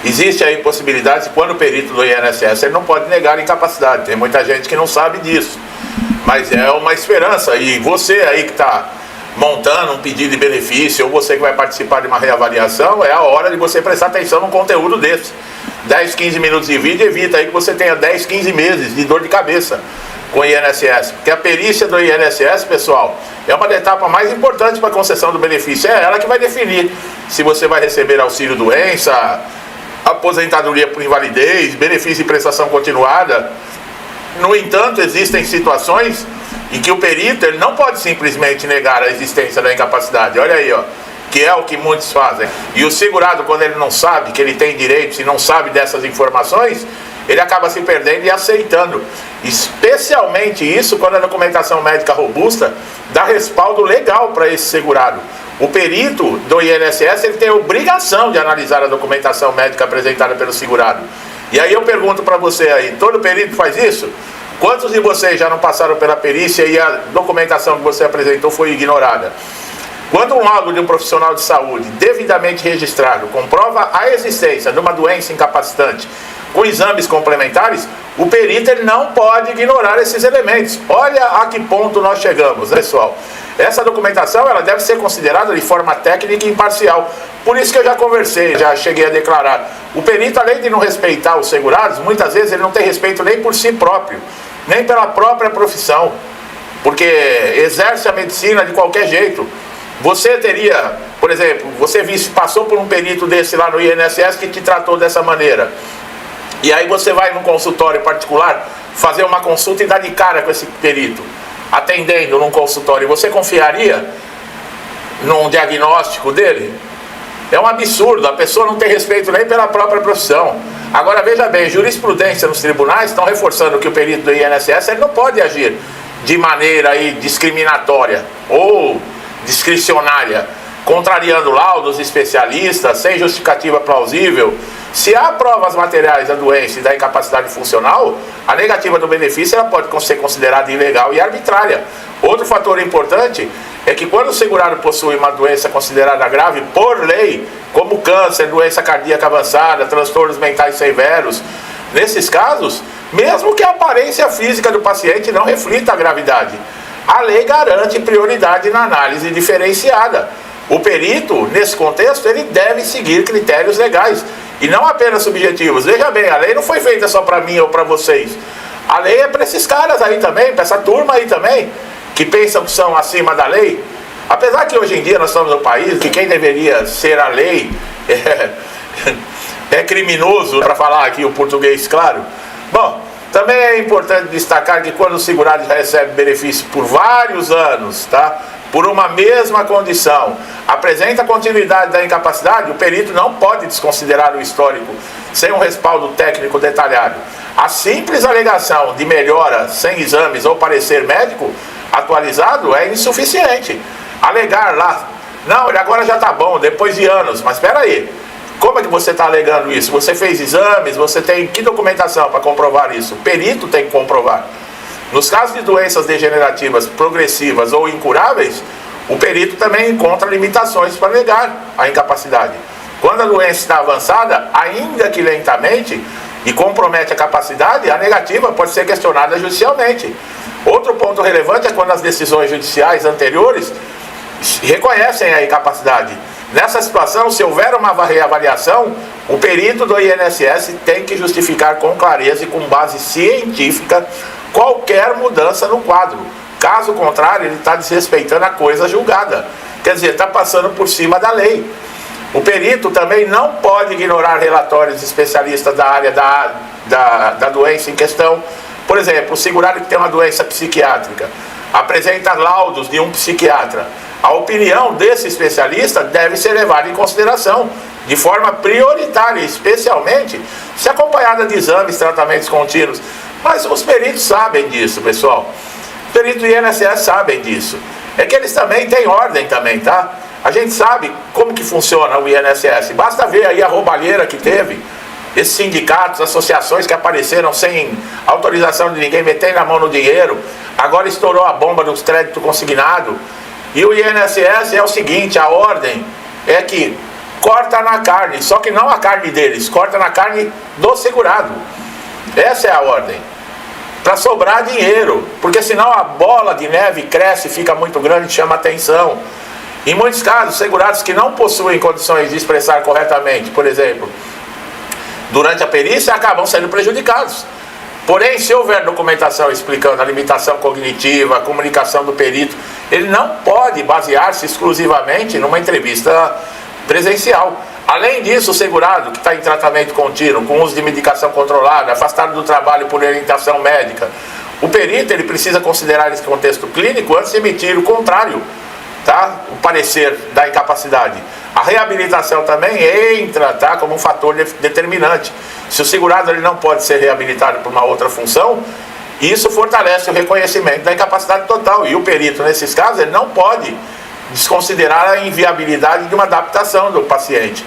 Existe aí possibilidade de quando o perito do INSS ele não pode negar a incapacidade. Tem muita gente que não sabe disso, mas é uma esperança. E você aí que está montando um pedido de benefício, ou você que vai participar de uma reavaliação, é a hora de você prestar atenção num conteúdo desse. 10, 15 minutos de vídeo evita aí que você tenha 10, 15 meses de dor de cabeça com o INSS, porque a perícia do INSS, pessoal, é uma das etapas mais importantes para a concessão do benefício. É ela que vai definir se você vai receber auxílio-doença, aposentadoria por invalidez, benefício de prestação continuada. No entanto, existem situações em que o perito ele não pode simplesmente negar a existência da incapacidade. Olha aí, ó, que é o que muitos fazem. E o segurado, quando ele não sabe que ele tem direitos e não sabe dessas informações, ele acaba se perdendo e aceitando. Especialmente isso quando a documentação médica robusta dá respaldo legal para esse segurado. O perito do INSS ele tem a obrigação de analisar a documentação médica apresentada pelo segurado. E aí eu pergunto para você aí, todo perito faz isso? Quantos de vocês já não passaram pela perícia e a documentação que você apresentou foi ignorada? Quando um laudo de um profissional de saúde devidamente registrado comprova a existência de uma doença incapacitante com exames complementares, o perito ele não pode ignorar esses elementos. Olha a que ponto nós chegamos, né, pessoal? Essa documentação ela deve ser considerada de forma técnica e imparcial. Por isso que eu já conversei, já cheguei a declarar. O perito, além de não respeitar os segurados, muitas vezes ele não tem respeito nem por si próprio, nem pela própria profissão, porque exerce a medicina de qualquer jeito. Você teria, por exemplo, você passou por um perito desse lá no INSS que te tratou dessa maneira, e aí você vai num consultório particular fazer uma consulta e dar de cara com esse perito atendendo num consultório, você confiaria num diagnóstico dele? É um absurdo, a pessoa não tem respeito nem pela própria profissão. Agora veja bem, jurisprudência nos tribunais estão reforçando que o perito do INSS ele não pode agir de maneira aí discriminatória ou discricionária, contrariando laudos especialistas, sem justificativa plausível. Se há provas materiais da doença e da incapacidade funcional, a negativa do benefício ela pode ser considerada ilegal e arbitrária. Outro fator importante é que quando o segurado possui uma doença considerada grave por lei, como câncer, doença cardíaca avançada, transtornos mentais severos, nesses casos, mesmo que a aparência física do paciente não reflita a gravidade, a lei garante prioridade na análise diferenciada. O perito, nesse contexto, ele deve seguir critérios legais e não apenas subjetivos. Veja bem, a lei não foi feita só para mim ou para vocês. A lei é para esses caras aí também, para essa turma aí também, que pensam que são acima da lei. Apesar que hoje em dia nós estamos no país que quem deveria ser a lei é criminoso, para falar aqui o português claro. Bom, também é importante destacar que quando o segurado já recebe benefício por vários anos, tá? Por uma mesma condição, apresenta continuidade da incapacidade, o perito não pode desconsiderar o histórico sem um respaldo técnico detalhado. A simples alegação de melhora sem exames ou parecer médico atualizado é insuficiente. Alegar lá, não, ele agora já está bom, depois de anos, mas espera aí, como é que você está alegando isso? Você fez exames, você tem que documentação para comprovar isso? O perito tem que comprovar. Nos casos de doenças degenerativas progressivas ou incuráveis, o perito também encontra limitações para negar a incapacidade. Quando a doença está avançada, ainda que lentamente, e compromete a capacidade, a negativa pode ser questionada judicialmente. Outro ponto relevante é quando as decisões judiciais anteriores reconhecem a incapacidade. Nessa situação, se houver uma reavaliação, o perito do INSS tem que justificar com clareza e com base científica qualquer mudança no quadro. Caso contrário, ele está desrespeitando a coisa julgada. Quer dizer, está passando por cima da lei. O perito também não pode ignorar relatórios de especialistas da área da doença em questão. Por exemplo, o segurado que tem uma doença psiquiátrica apresenta laudos de um psiquiatra. A opinião desse especialista deve ser levada em consideração de forma prioritária, especialmente se acompanhada de exames, tratamentos contínuos. Mas os peritos sabem disso, pessoal. Os peritos do INSS sabem disso. É que eles também têm ordem também, tá? A gente sabe como que funciona o INSS. Basta ver aí a roubalheira que teve. Esses sindicatos, associações que apareceram sem autorização de ninguém, metendo a mão no dinheiro. Agora estourou a bomba dos créditos consignados. E o INSS é o seguinte, a ordem é que corta na carne, só que não a carne deles, corta na carne do segurado. Essa é a ordem, para sobrar dinheiro, porque senão a bola de neve cresce, fica muito grande e chama atenção. Em muitos casos, segurados que não possuem condições de expressar corretamente, por exemplo, durante a perícia, acabam sendo prejudicados. Porém, se houver documentação explicando a limitação cognitiva, a comunicação do perito, ele não pode basear-se exclusivamente numa entrevista presencial. Além disso, o segurado que está em tratamento contínuo, com uso de medicação controlada, afastado do trabalho por orientação médica, o perito ele precisa considerar esse contexto clínico antes de emitir o contrário, tá? O parecer da incapacidade. A reabilitação também entra, tá, como um fator determinante. Se o segurado ele não pode ser reabilitado por uma outra função, isso fortalece o reconhecimento da incapacidade total. E o perito, nesses casos, ele não pode desconsiderar a inviabilidade de uma adaptação do paciente.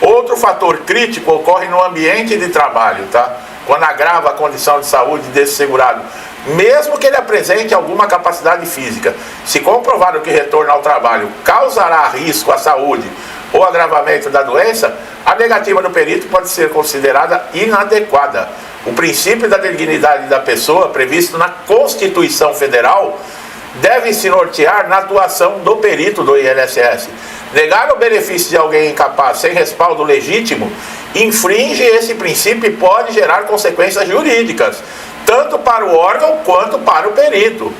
Outro fator crítico ocorre no ambiente de trabalho, tá? Quando agrava a condição de saúde desse segurado, mesmo que ele apresente alguma capacidade física, se comprovado que retorno ao trabalho causará risco à saúde ou agravamento da doença, a negativa do perito pode ser considerada inadequada. O princípio da dignidade da pessoa, previsto na Constituição Federal, deve se nortear na atuação do perito do INSS. Negar o benefício de alguém incapaz sem respaldo legítimo infringe esse princípio e pode gerar consequências jurídicas, tanto para o órgão quanto para o perito.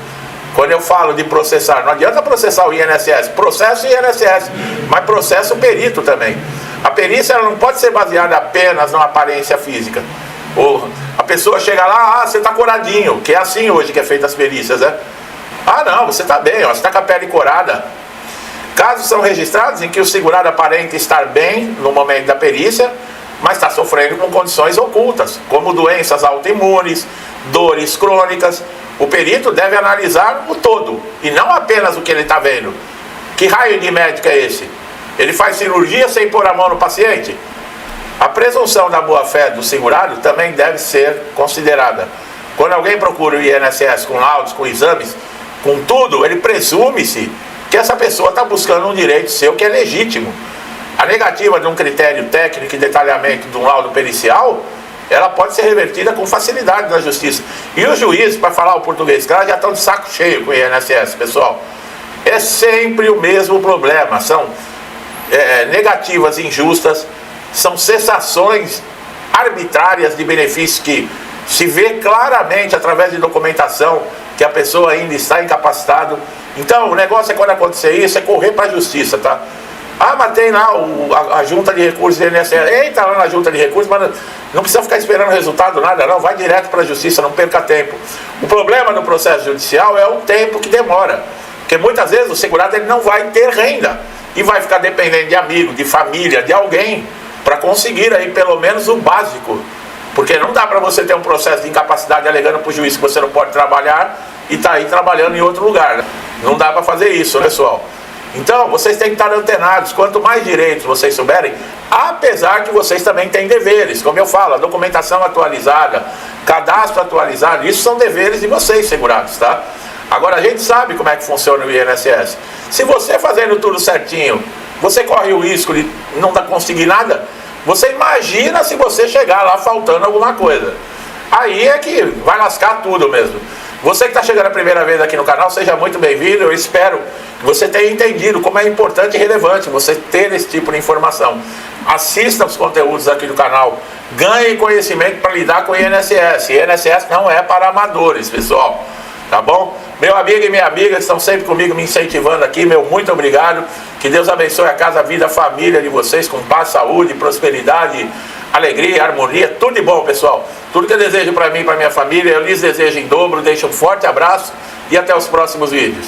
Quando eu falo de processar, não adianta processar o INSS, processo o INSS, mas processa o perito também. A perícia ela não pode ser baseada apenas na aparência física. A pessoa chega lá, você está coradinho, que é assim hoje que é feita as perícias, né? Ah não, você está bem, ó, você está com a pele corada. Casos são registrados em que o segurado aparenta estar bem no momento da perícia, mas está sofrendo com condições ocultas, como doenças autoimunes, dores crônicas. O perito deve analisar o todo, e não apenas o que ele está vendo. Que raio de médico é esse? Ele faz cirurgia sem pôr a mão no paciente? A presunção da boa-fé do segurado também deve ser considerada. Quando alguém procura o INSS com laudos, com exames, com tudo, ele presume-se que essa pessoa está buscando um direito seu que é legítimo. A negativa de um critério técnico e detalhamento de um laudo pericial, ela pode ser revertida com facilidade na justiça. E os juízes, para falar o português claro, já estão de saco cheio com o INSS, pessoal. É sempre o mesmo problema. São negativas injustas, são cessações arbitrárias de benefícios que se vê claramente através de documentação que a pessoa ainda está incapacitado. Então o negócio é, quando acontecer isso, é correr para a justiça, tá? Ah, mas tem lá a junta de recursos do INSS. Eita, lá na junta de recursos, mas não precisa ficar esperando resultado, nada não, vai direto para a justiça, não perca tempo. O problema no processo judicial é o tempo que demora, porque muitas vezes o segurado ele não vai ter renda e vai ficar dependendo de amigo, de família, de alguém, para conseguir aí pelo menos o básico. Porque não dá para você ter um processo de incapacidade alegando para o juiz que você não pode trabalhar e tá aí trabalhando em outro lugar, né? Não dá para fazer isso, pessoal. Então, vocês têm que estar antenados. Quanto mais direitos vocês souberem, apesar que vocês também têm deveres. Como eu falo, a documentação atualizada, cadastro atualizado, isso são deveres de vocês, segurados, tá? Agora, a gente sabe como é que funciona o INSS. Se você fazendo tudo certinho, você corre o risco de não conseguir nada. Você imagina se você chegar lá faltando alguma coisa. Aí é que vai lascar tudo mesmo. Você que está chegando a primeira vez aqui no canal, seja muito bem-vindo. Eu espero que você tenha entendido como é importante e relevante você ter esse tipo de informação. Assista os conteúdos aqui do canal. Ganhe conhecimento para lidar com o INSS. INSS não é para amadores, pessoal. Tá bom? Meu amigo e minha amiga que estão sempre comigo me incentivando aqui, meu muito obrigado. Que Deus abençoe a casa, a vida, a família de vocês com paz, saúde, prosperidade, alegria, harmonia, tudo de bom, pessoal. Tudo que eu desejo para mim e para minha família, eu lhes desejo em dobro. Deixo um forte abraço e até os próximos vídeos.